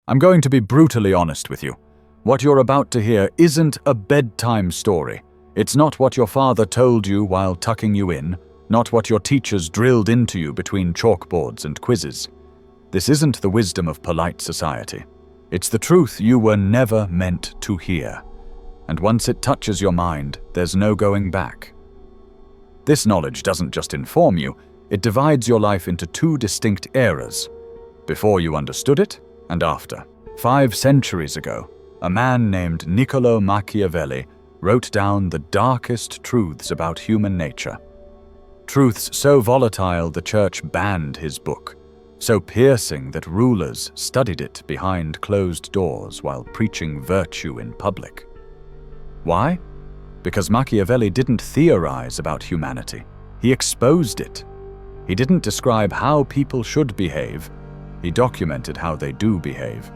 I'm going to be brutally honest with you. What you're about to hear isn't a bedtime story. It's not what your father told you while tucking you in, not what your teachers drilled into you between chalkboards and quizzes. This isn't the wisdom of polite society. It's the truth you were never meant to hear. And once it touches your mind, there's no going back. This knowledge doesn't just inform you, it divides your life into two distinct eras. Before you understood it, and after. 5 centuries ago, a man named Niccolò Machiavelli wrote down the darkest truths about human nature. Truths so volatile the church banned his book, so piercing that rulers studied it behind closed doors while preaching virtue in public. Why? Because Machiavelli didn't theorize about humanity. He exposed it. He didn't describe how people should behave. He documented how they do behave.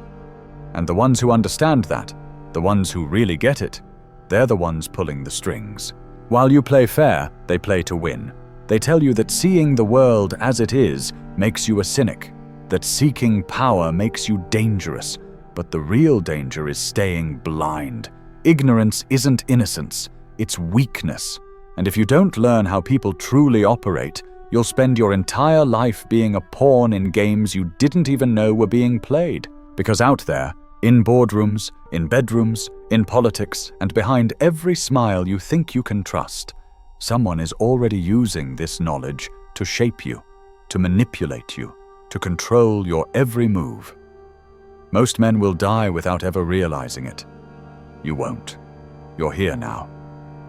And the ones who understand that, the ones who really get it, they're the ones pulling the strings. While you play fair, they play to win. They tell you that seeing the world as it is makes you a cynic, that seeking power makes you dangerous, but the real danger is staying blind. Ignorance isn't innocence, it's weakness. And if you don't learn how people truly operate, you'll spend your entire life being a pawn in games you didn't even know were being played. Because out there, in boardrooms, in bedrooms, in politics, and behind every smile you think you can trust, someone is already using this knowledge to shape you, to manipulate you, to control your every move. Most men will die without ever realizing it. You won't. You're here now,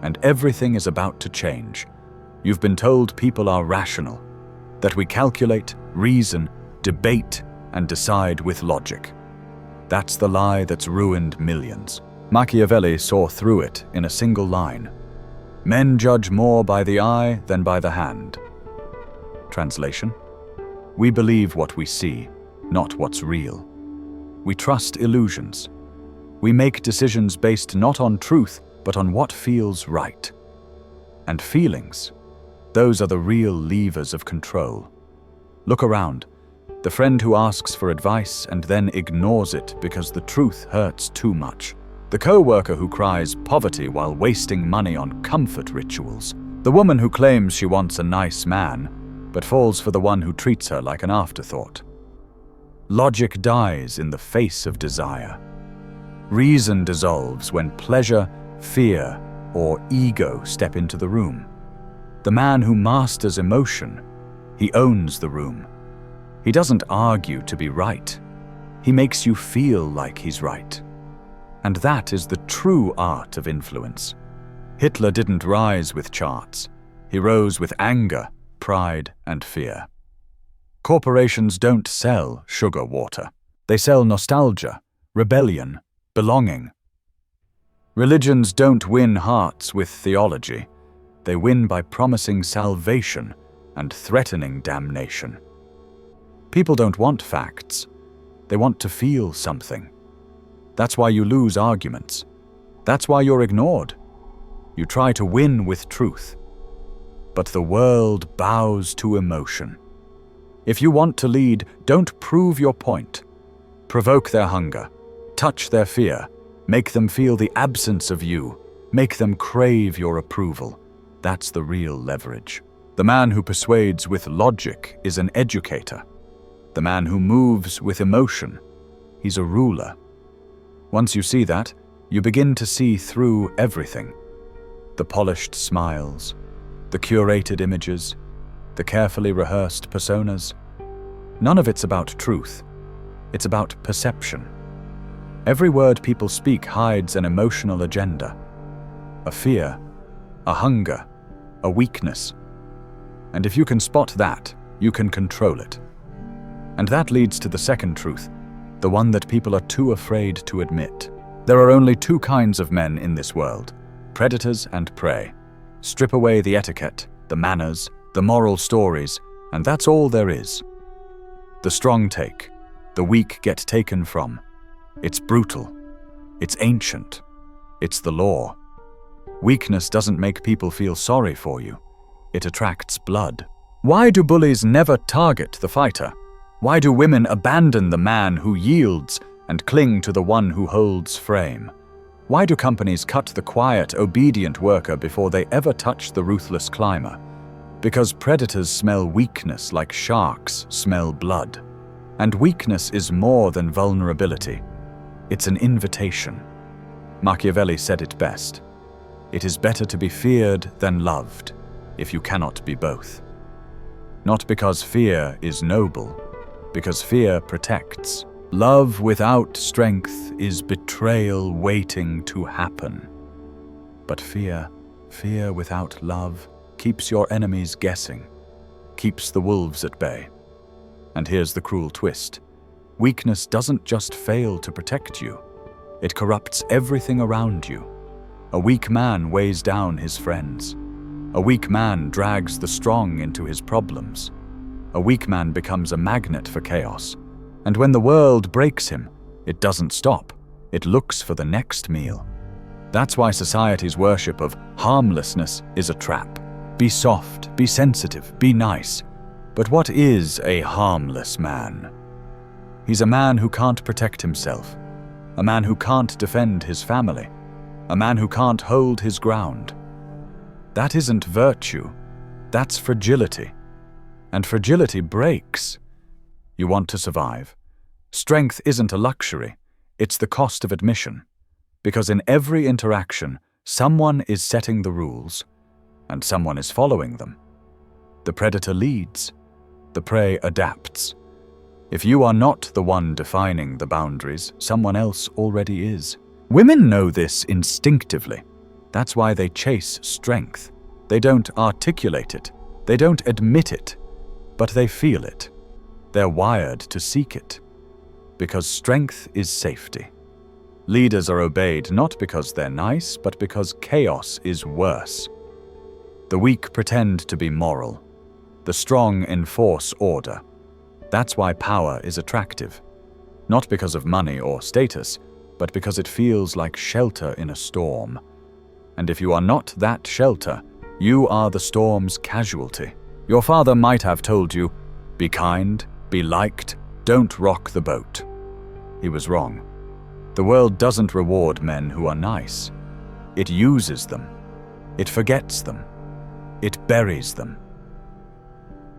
and everything is about to change. You've been told people are rational, that we calculate, reason, debate, and decide with logic. That's the lie that's ruined millions. Machiavelli saw through it in a single line. Men judge more by the eye than by the hand. Translation: we believe what we see, not what's real. We trust illusions. We make decisions based not on truth, but on what feels right. And feelings, those are the real levers of control. Look around. The friend who asks for advice and then ignores it because the truth hurts too much. The co-worker who cries poverty while wasting money on comfort rituals. The woman who claims she wants a nice man, but falls for the one who treats her like an afterthought. Logic dies in the face of desire. Reason dissolves when pleasure, fear, or ego step into the room. The man who masters emotion, he owns the room. He doesn't argue to be right. He makes you feel like he's right. And that is the true art of influence. Hitler didn't rise with charts. He rose with anger, pride, and fear. Corporations don't sell sugar water. They sell nostalgia, rebellion, belonging. Religions don't win hearts with theology. They win by promising salvation and threatening damnation. People don't want facts. They want to feel something. That's why you lose arguments. That's why you're ignored. You try to win with truth. But the world bows to emotion. If you want to lead, don't prove your point. Provoke their hunger. Touch their fear. Make them feel the absence of you. Make them crave your approval. That's the real leverage. The man who persuades with logic is an educator. The man who moves with emotion, he's a ruler. Once you see that, you begin to see through everything. The polished smiles, the curated images, the carefully rehearsed personas. None of it's about truth. It's about perception. Every word people speak hides an emotional agenda. A fear, a hunger, a weakness. And if you can spot that, you can control it. And that leads to the second truth, the one that people are too afraid to admit. There are only 2 kinds of men in this world, predators and prey. Strip away the etiquette, the manners, the moral stories, and that's all there is. The strong take, the weak get taken from. It's brutal. It's ancient. It's the law. Weakness doesn't make people feel sorry for you. It attracts blood. Why do bullies never target the fighter? Why do women abandon the man who yields and cling to the one who holds frame? Why do companies cut the quiet, obedient worker before they ever touch the ruthless climber? Because predators smell weakness like sharks smell blood. And weakness is more than vulnerability. It's an invitation. Machiavelli said it best. It is better to be feared than loved, if you cannot be both. Not because fear is noble, because fear protects. Love without strength is betrayal waiting to happen. But fear without love, keeps your enemies guessing, keeps the wolves at bay. And here's the cruel twist. Weakness doesn't just fail to protect you, it corrupts everything around you. A weak man weighs down his friends. A weak man drags the strong into his problems. A weak man becomes a magnet for chaos. And when the world breaks him, it doesn't stop. It looks for the next meal. That's why society's worship of harmlessness is a trap. Be soft, be sensitive, be nice. But what is a harmless man? He's a man who can't protect himself, a man who can't defend his family, a man who can't hold his ground. That isn't virtue, that's fragility. And fragility breaks. You want to survive. Strength isn't a luxury, it's the cost of admission. Because in every interaction, someone is setting the rules, and someone is following them. The predator leads, the prey adapts. If you are not the one defining the boundaries, someone else already is. Women know this instinctively. That's why they chase strength. They don't articulate it, they don't admit it, but they feel it. They're wired to seek it. Because strength is safety. Leaders are obeyed not because they're nice, but because chaos is worse. The weak pretend to be moral. The strong enforce order. That's why power is attractive. Not because of money or status, but because it feels like shelter in a storm. And if you are not that shelter, you are the storm's casualty. Your father might have told you, be kind, be liked, don't rock the boat. He was wrong. The world doesn't reward men who are nice. It uses them. It forgets them. It buries them.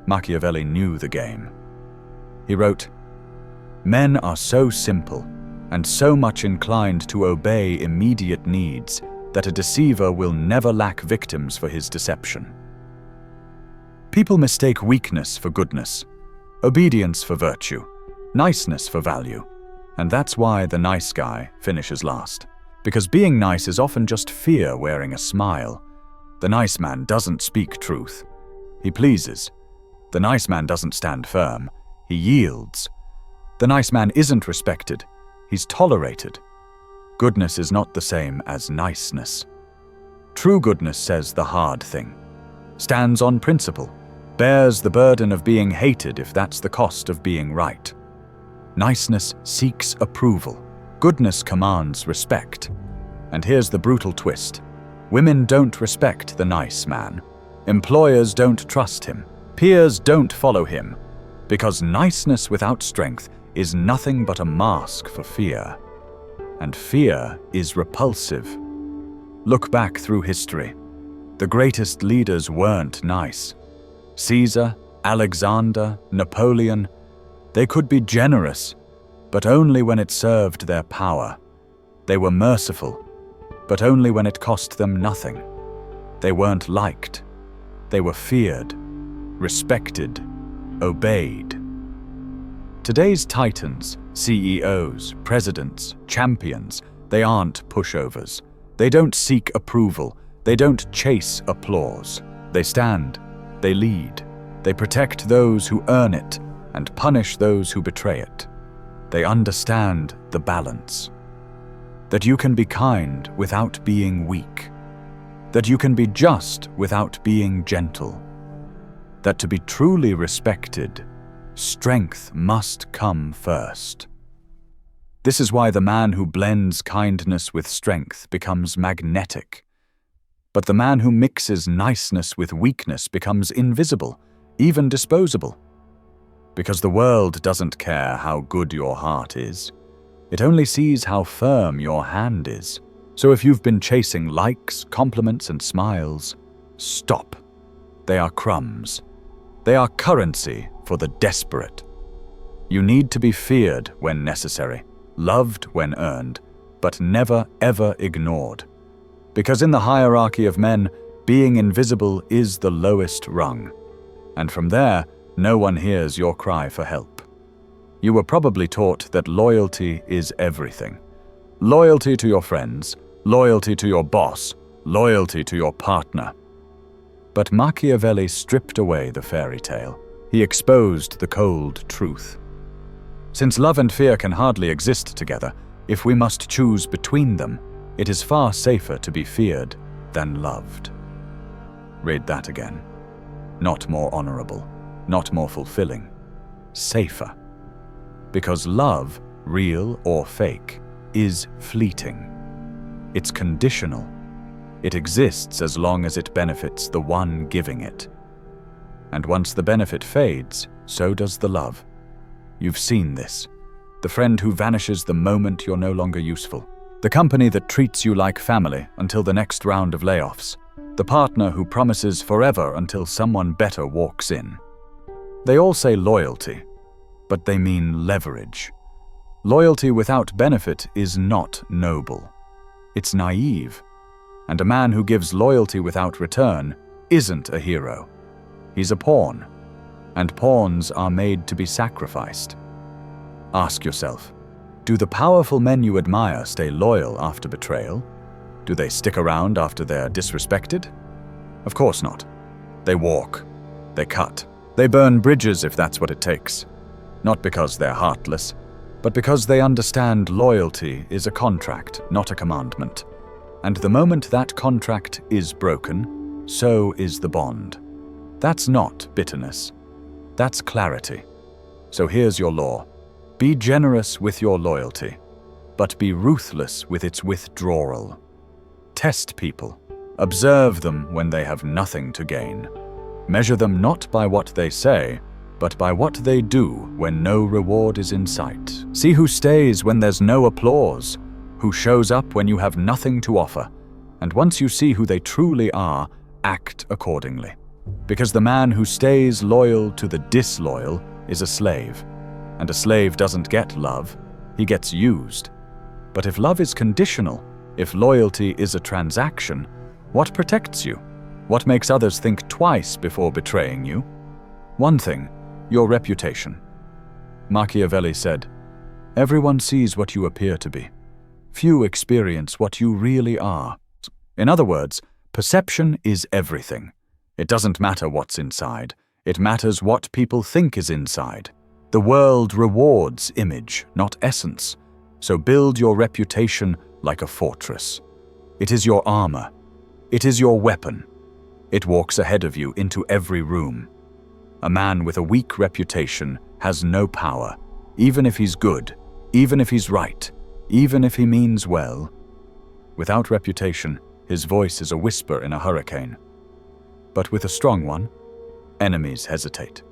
Machiavelli knew the game. He wrote, "Men are so simple and so much inclined to obey immediate needs that a deceiver will never lack victims for his deception." People mistake weakness for goodness, obedience for virtue, niceness for value. And that's why the nice guy finishes last. Because being nice is often just fear wearing a smile. The nice man doesn't speak truth. He pleases. The nice man doesn't stand firm. He yields. The nice man isn't respected. He's tolerated. Goodness is not the same as niceness. True goodness says the hard thing, stands on principle, bears the burden of being hated if that's the cost of being right. Niceness seeks approval. Goodness commands respect. And here's the brutal twist. Women don't respect the nice man. Employers don't trust him. Peers don't follow him. Because niceness without strength is nothing but a mask for fear. And fear is repulsive. Look back through history. The greatest leaders weren't nice. Caesar, Alexander, Napoleon, they could be generous, but only when it served their power. They were merciful, but only when it cost them nothing. They weren't liked. They were feared, respected, obeyed. Today's titans, CEOs, presidents, champions, they aren't pushovers. They don't seek approval. They don't chase applause. They stand, they lead, they protect those who earn it and punish those who betray it. They understand the balance. That you can be kind without being weak. That you can be just without being gentle. That to be truly respected, strength must come first. This is why the man who blends kindness with strength becomes magnetic. But the man who mixes niceness with weakness becomes invisible, even disposable. Because the world doesn't care how good your heart is. It only sees how firm your hand is. So if you've been chasing likes, compliments, and smiles, stop. They are crumbs. They are currency for the desperate. You need to be feared when necessary, loved when earned, but never ever ignored. Because in the hierarchy of men, being invisible is the lowest rung. And from there, no one hears your cry for help. You were probably taught that loyalty is everything. Loyalty to your friends, loyalty to your boss, loyalty to your partner. But Machiavelli stripped away the fairy tale. He exposed the cold truth. Since love and fear can hardly exist together, if we must choose between them, it is far safer to be feared than loved. Read that again. Not more honorable, not more fulfilling, safer. Because love, real or fake, is fleeting. It's conditional. It exists as long as it benefits the one giving it. And once the benefit fades, so does the love. You've seen this. The friend who vanishes the moment you're no longer useful. The company that treats you like family until the next round of layoffs. The partner who promises forever until someone better walks in. They all say loyalty, but they mean leverage. Loyalty without benefit is not noble. It's naive. And a man who gives loyalty without return isn't a hero. He's a pawn. And pawns are made to be sacrificed. Ask yourself, do the powerful men you admire stay loyal after betrayal? Do they stick around after they're disrespected? Of course not. They walk. They cut. They burn bridges if that's what it takes. Not because they're heartless, but because they understand loyalty is a contract, not a commandment. And the moment that contract is broken, so is the bond. That's not bitterness. That's clarity. So here's your law. Be generous with your loyalty, but be ruthless with its withdrawal. Test people. Observe them when they have nothing to gain. Measure them not by what they say, but by what they do when no reward is in sight. See who stays when there's no applause, who shows up when you have nothing to offer. And once you see who they truly are, act accordingly. Because the man who stays loyal to the disloyal is a slave. And a slave doesn't get love, he gets used. But if love is conditional, if loyalty is a transaction, what protects you? What makes others think twice before betraying you? One thing, your reputation. Machiavelli said, "Everyone sees what you appear to be. Few experience what you really are." In other words, perception is everything. It doesn't matter what's inside. It matters what people think is inside. The world rewards image, not essence. So build your reputation like a fortress. It is your armor. It is your weapon. It walks ahead of you into every room. A man with a weak reputation has no power, even if he's good, even if he's right, even if he means well. Without reputation, his voice is a whisper in a hurricane. But with a strong one, enemies hesitate.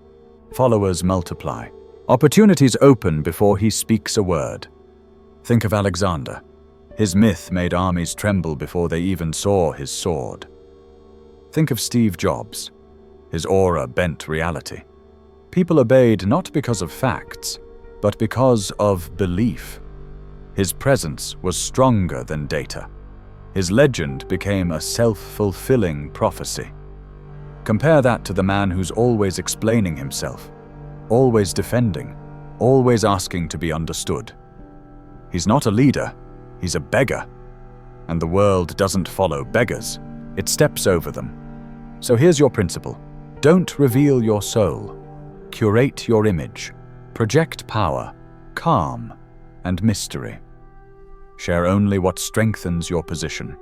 Followers multiply. Opportunities open before he speaks a word. Think of Alexander. His myth made armies tremble before they even saw his sword. Think of Steve Jobs. His aura bent reality. People obeyed not because of facts, but because of belief. His presence was stronger than data. His legend became a self-fulfilling prophecy. Compare that to the man who's always explaining himself, always defending, always asking to be understood. He's not a leader, he's a beggar. And the world doesn't follow beggars, it steps over them. So here's your principle. Don't reveal your soul. Curate your image. Project power, calm, and mystery. Share only what strengthens your position.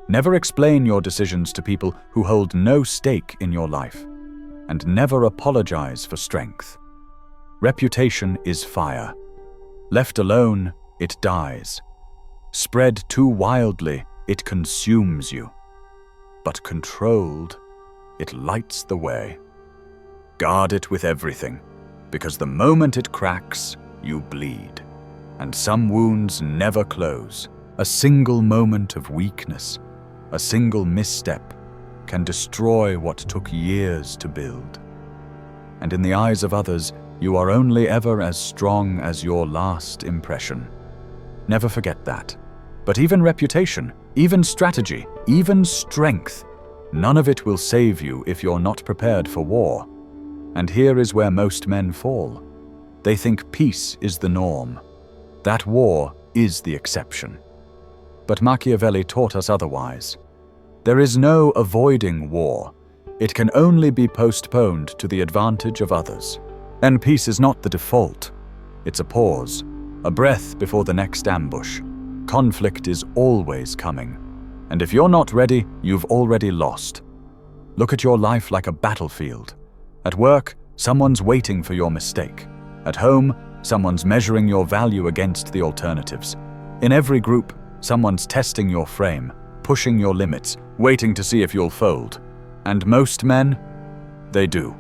Never explain your decisions to people who hold no stake in your life. And never apologize for strength. Reputation is fire. Left alone, it dies. Spread too wildly, it consumes you. But controlled, it lights the way. Guard it with everything, because the moment it cracks, you bleed. and some wounds never close. A single moment of weakness, a single misstep, can destroy what took years to build. And in the eyes of others, you are only ever as strong as your last impression. Never forget that. But even reputation, even strategy, even strength, none of it will save you if you're not prepared for war. And here is where most men fall. They think peace is the norm, that war is the exception. But Machiavelli taught us otherwise. There is no avoiding war. It can only be postponed to the advantage of others. And peace is not the default. It's a pause, a breath before the next ambush. Conflict is always coming. And if you're not ready, you've already lost. Look at your life like a battlefield. At work, someone's waiting for your mistake. At home, someone's measuring your value against the alternatives. In every group, someone's testing your frame, pushing your limits, waiting to see if you'll fold. And most men, they do,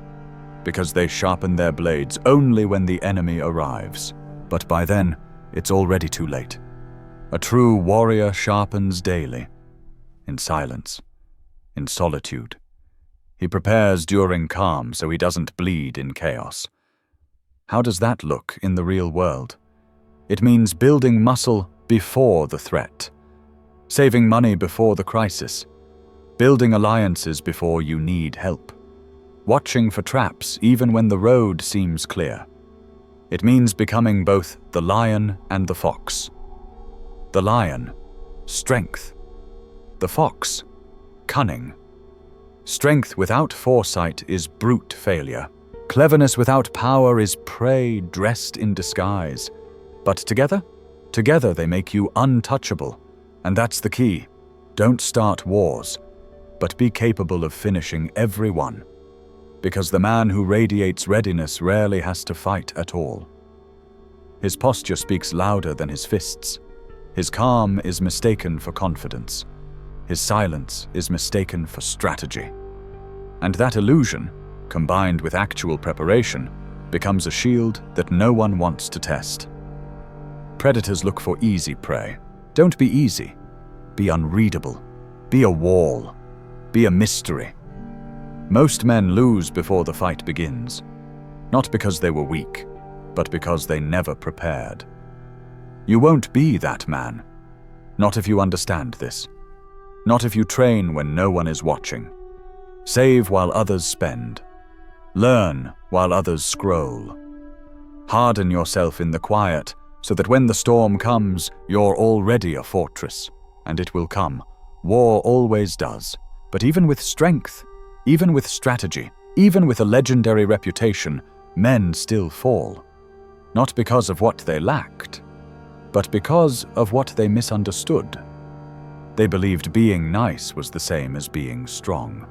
because they sharpen their blades only when the enemy arrives. But by then, it's already too late. A true warrior sharpens daily, in silence, in solitude. He prepares during calm so he doesn't bleed in chaos. How does that look in the real world? It means building muscle before the threat, saving money before the crisis, building alliances before you need help, watching for traps even when the road seems clear. It means becoming both the lion and the fox. The lion, strength. The fox, cunning. Strength without foresight is brute failure. Cleverness without power is prey dressed in disguise. But together they make you untouchable. And that's the key. Don't start wars, but be capable of finishing every one. Because the man who radiates readiness rarely has to fight at all. His posture speaks louder than his fists. His calm is mistaken for confidence. His silence is mistaken for strategy. And that illusion, combined with actual preparation, becomes a shield that no one wants to test. Predators look for easy prey. Don't be easy. Be unreadable. Be a wall. Be a mystery. Most men lose before the fight begins, not because they were weak, but because they never prepared. You won't be that man, not if you understand this, not if you train when no one is watching. Save while others spend. Learn while others scroll. Harden yourself in the quiet so that when the storm comes, you're already a fortress, and it will come. War always does. But even with strength, even with strategy, even with a legendary reputation, men still fall. Not because of what they lacked, but because of what they misunderstood. They believed being nice was the same as being strong.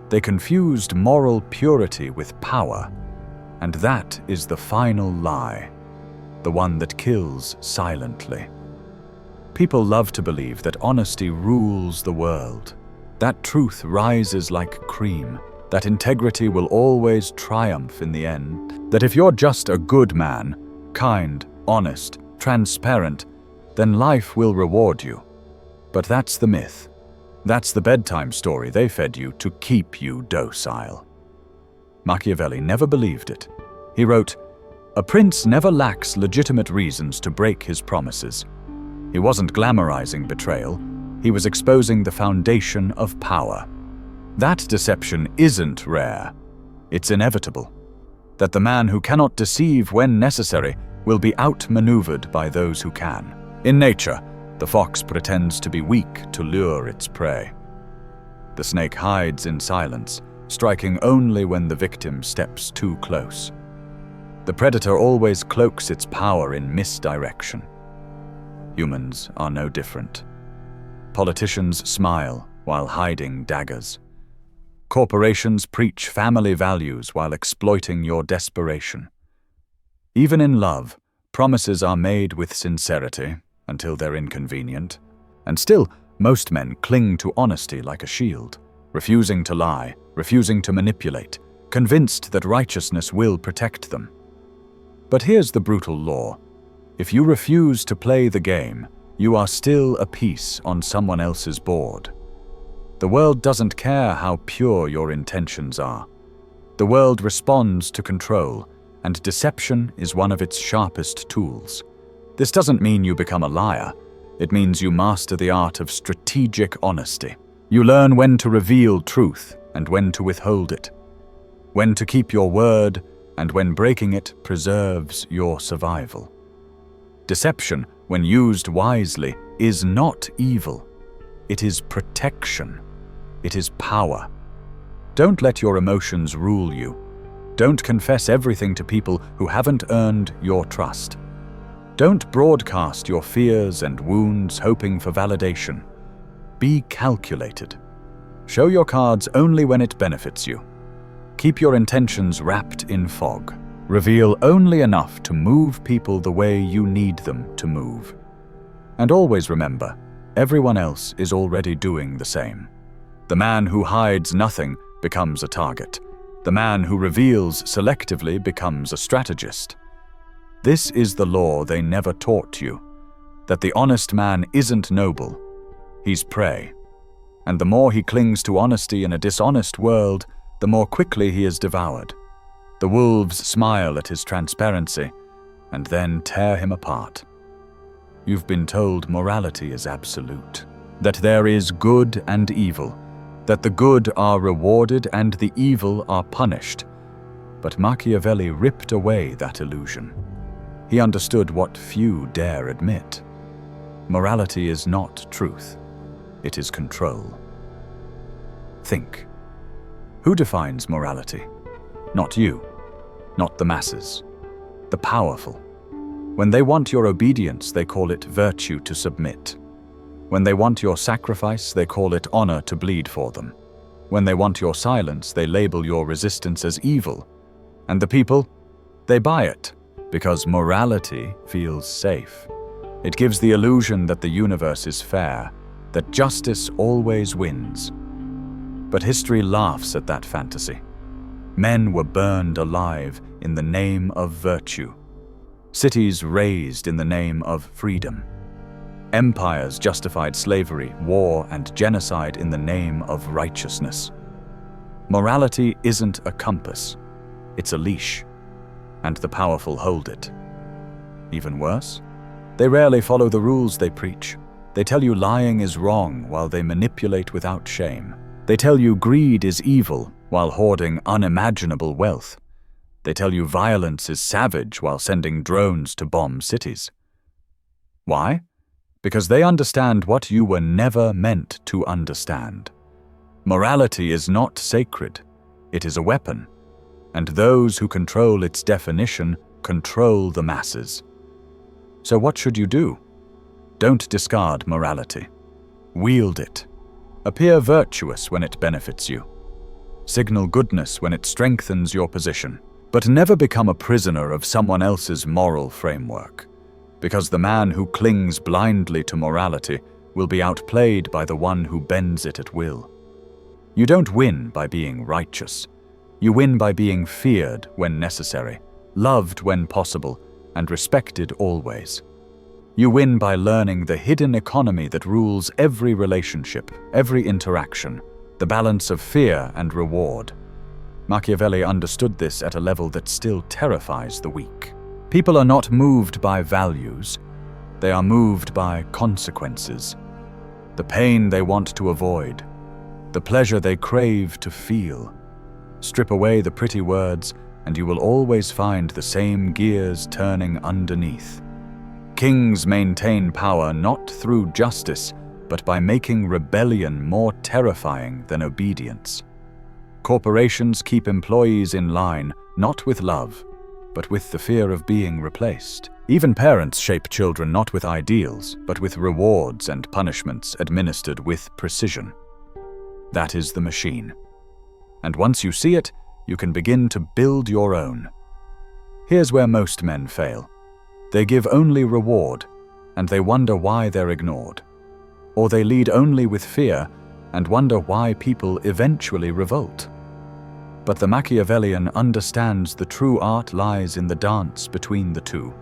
They confused moral purity with power, and that is the final lie, the one that kills silently. People love to believe that honesty rules the world, that truth rises like cream, that integrity will always triumph in the end, that if you're just a good man, kind, honest, transparent, then life will reward you. But that's the myth. That's the bedtime story they fed you to keep you docile. Machiavelli never believed it. He wrote, "A prince never lacks legitimate reasons to break his promises." He wasn't glamorizing betrayal. He was exposing the foundation of power. That deception isn't rare. It's inevitable. That the man who cannot deceive when necessary will be outmaneuvered by those who can. In nature, the fox pretends to be weak to lure its prey. The snake hides in silence, striking only when the victim steps too close. The predator always cloaks its power in misdirection. Humans are no different. Politicians smile while hiding daggers. Corporations preach family values while exploiting your desperation. Even in love, promises are made with sincerity until they're inconvenient. And still, most men cling to honesty like a shield, refusing to lie, refusing to manipulate, convinced that righteousness will protect them. But here's the brutal law. If you refuse to play the game, you are still a piece on someone else's board. The world doesn't care how pure your intentions are. The world responds to control, and deception is one of its sharpest tools. This doesn't mean you become a liar. It means you master the art of strategic honesty. You learn when to reveal truth and when to withhold it, when to keep your word and when breaking it preserves your survival. Deception, when used wisely, is not evil. It is protection. It is power. Don't let your emotions rule you. Don't confess everything to people who haven't earned your trust. Don't broadcast your fears and wounds hoping for validation. Be calculated. Show your cards only when it benefits you. Keep your intentions wrapped in fog. Reveal only enough to move people the way you need them to move. And always remember, everyone else is already doing the same. The man who hides nothing becomes a target. The man who reveals selectively becomes a strategist. This is the law they never taught you, that the honest man isn't noble, he's prey. And the more he clings to honesty in a dishonest world, the more quickly he is devoured. The wolves smile at his transparency and then tear him apart. You've been told morality is absolute, that there is good and evil, that the good are rewarded and the evil are punished. But Machiavelli ripped away that illusion. He understood what few dare admit. Morality is not truth. It is control. Think. Who defines morality? Not you. Not the masses. The powerful. When they want your obedience, they call it virtue to submit. When they want your sacrifice, they call it honor to bleed for them. When they want your silence, they label your resistance as evil. And the people? They buy it, because morality feels safe. It gives the illusion that the universe is fair, that justice always wins. But history laughs at that fantasy. Men were burned alive in the name of virtue. Cities razed in the name of freedom. Empires justified slavery, war, and genocide in the name of righteousness. Morality isn't a compass, it's a leash, and the powerful hold it. Even worse, they rarely follow the rules they preach. They tell you lying is wrong while they manipulate without shame. They tell you greed is evil while hoarding unimaginable wealth. They tell you violence is savage while sending drones to bomb cities. Why? Because they understand what you were never meant to understand. Morality is not sacred. It is a weapon. And those who control its definition control the masses. So what should you do? Don't discard morality. Wield it. Appear virtuous when it benefits you. Signal goodness when it strengthens your position. But never become a prisoner of someone else's moral framework, because the man who clings blindly to morality will be outplayed by the one who bends it at will. You don't win by being righteous. You win by being feared when necessary, loved when possible, and respected always. You win by learning the hidden economy that rules every relationship, every interaction, the balance of fear and reward. Machiavelli understood this at a level that still terrifies the weak. People are not moved by values. They are moved by consequences. The pain they want to avoid. The pleasure they crave to feel. Strip away the pretty words, and you will always find the same gears turning underneath. Kings maintain power not through justice, but by making rebellion more terrifying than obedience. Corporations keep employees in line, not with love, but with the fear of being replaced. Even parents shape children not with ideals, but with rewards and punishments administered with precision. That is the machine. And once you see it, you can begin to build your own. Here's where most men fail. They give only reward, and they wonder why they're ignored. Or they lead only with fear, and wonder why people eventually revolt. But the Machiavellian understands the true art lies in the dance between the two.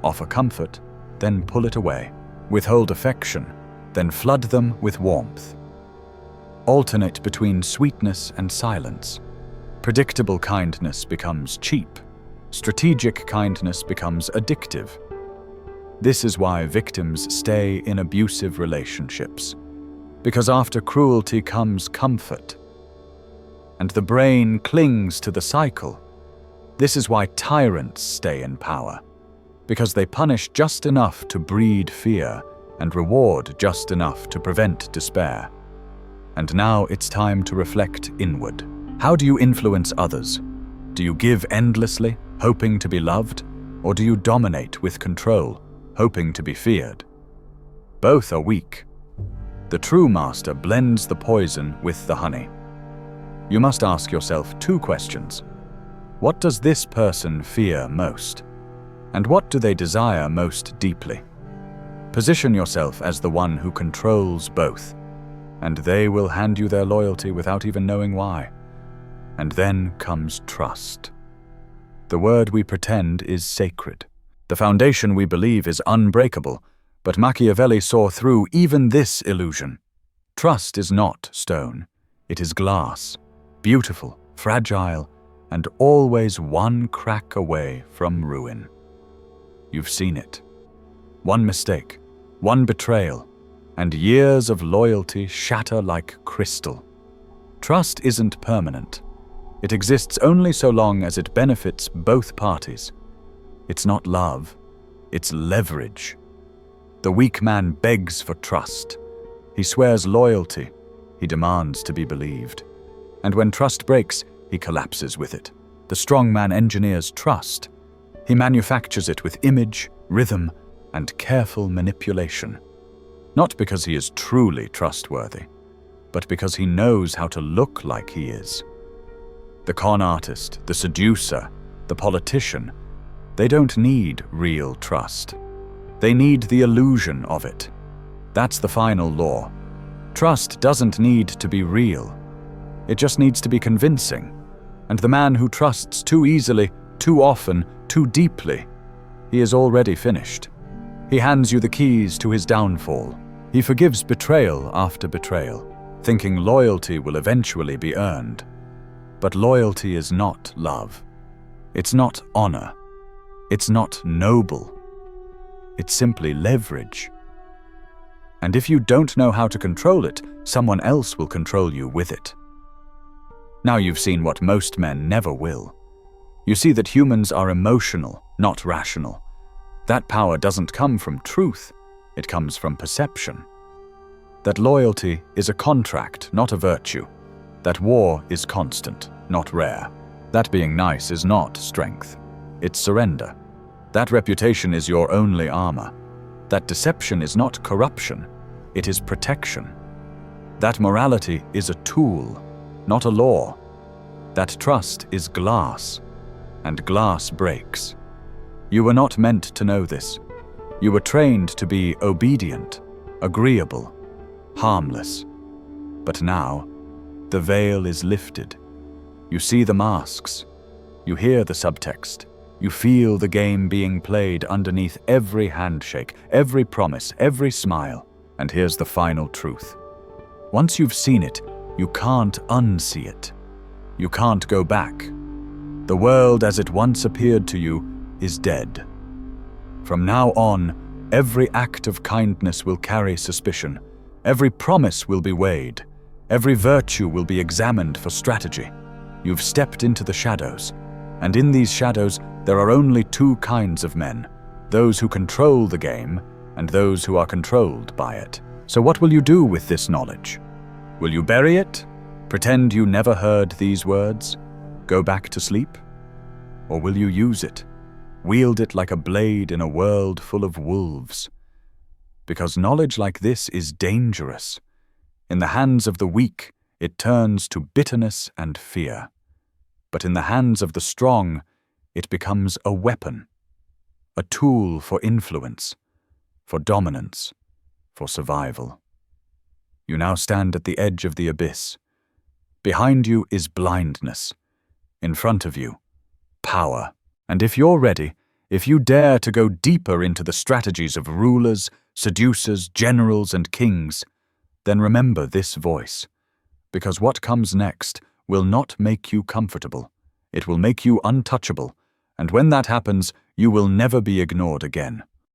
Offer comfort, then pull it away. Withhold affection, then flood them with warmth. Alternate between sweetness and silence. Predictable kindness becomes cheap. Strategic kindness becomes addictive. This is why victims stay in abusive relationships, because after cruelty comes comfort, and the brain clings to the cycle. This is why tyrants stay in power, because they punish just enough to breed fear and reward just enough to prevent despair. And now it's time to reflect inward. How do you influence others? Do you give endlessly, hoping to be loved, or do you dominate with control, hoping to be feared? Both are weak. The true master blends the poison with the honey. You must ask yourself 2 questions. What does this person fear most? And what do they desire most deeply? Position yourself as the one who controls both, and they will hand you their loyalty without even knowing why. And then comes trust. The word we pretend is sacred. The foundation we believe is unbreakable, but Machiavelli saw through even this illusion. Trust is not stone. It is glass, beautiful, fragile, and always one crack away from ruin. You've seen it. One mistake, one betrayal, and years of loyalty shatter like crystal. Trust isn't permanent. It exists only so long as it benefits both parties. It's not love, it's leverage. The weak man begs for trust. He swears loyalty. He demands to be believed. And when trust breaks, he collapses with it. The strong man engineers trust. He manufactures it with image, rhythm, and careful manipulation. Not because he is truly trustworthy, but because he knows how to look like he is. The con artist, the seducer, the politician, they don't need real trust. They need the illusion of it. That's the final law. Trust doesn't need to be real. It just needs to be convincing. And the man who trusts too easily, too often, too deeply, he is already finished. He hands you the keys to his downfall. He forgives betrayal after betrayal, thinking loyalty will eventually be earned. But loyalty is not love. It's not honor. It's not noble. It's simply leverage. And if you don't know how to control it, someone else will control you with it. Now you've seen what most men never will. You see that humans are emotional, not rational. That power doesn't come from truth. It comes from perception. That loyalty is a contract, not a virtue. That war is constant, not rare. That being nice is not strength. It's surrender. That reputation is your only armor. That deception is not corruption. It is protection. That morality is a tool, not a law. That trust is glass, and glass breaks. You were not meant to know this. You were trained to be obedient, agreeable, harmless. But now, the veil is lifted. You see the masks. You hear the subtext. You feel the game being played underneath every handshake, every promise, every smile. And here's the final truth. Once you've seen it, you can't unsee it. You can't go back. The world as it once appeared to you is dead. From now on, every act of kindness will carry suspicion. Every promise will be weighed. Every virtue will be examined for strategy. You've stepped into the shadows. And in these shadows, there are only 2 kinds of men. Those who control the game and those who are controlled by it. So what will you do with this knowledge? Will you bury it? Pretend you never heard these words? Go back to sleep? Or will you use it? Wield it like a blade in a world full of wolves? Because knowledge like this is dangerous. In the hands of the weak, it turns to bitterness and fear. But in the hands of the strong, it becomes a weapon, a tool for influence, for dominance, for survival. You now stand at the edge of the abyss. Behind you is blindness. In front of you, power. And if you're ready, If you dare to go deeper into the strategies of rulers, seducers, generals, and kings, then remember this voice. Because what comes next will not make you comfortable. It will make you untouchable, and when that happens, you will never be ignored again.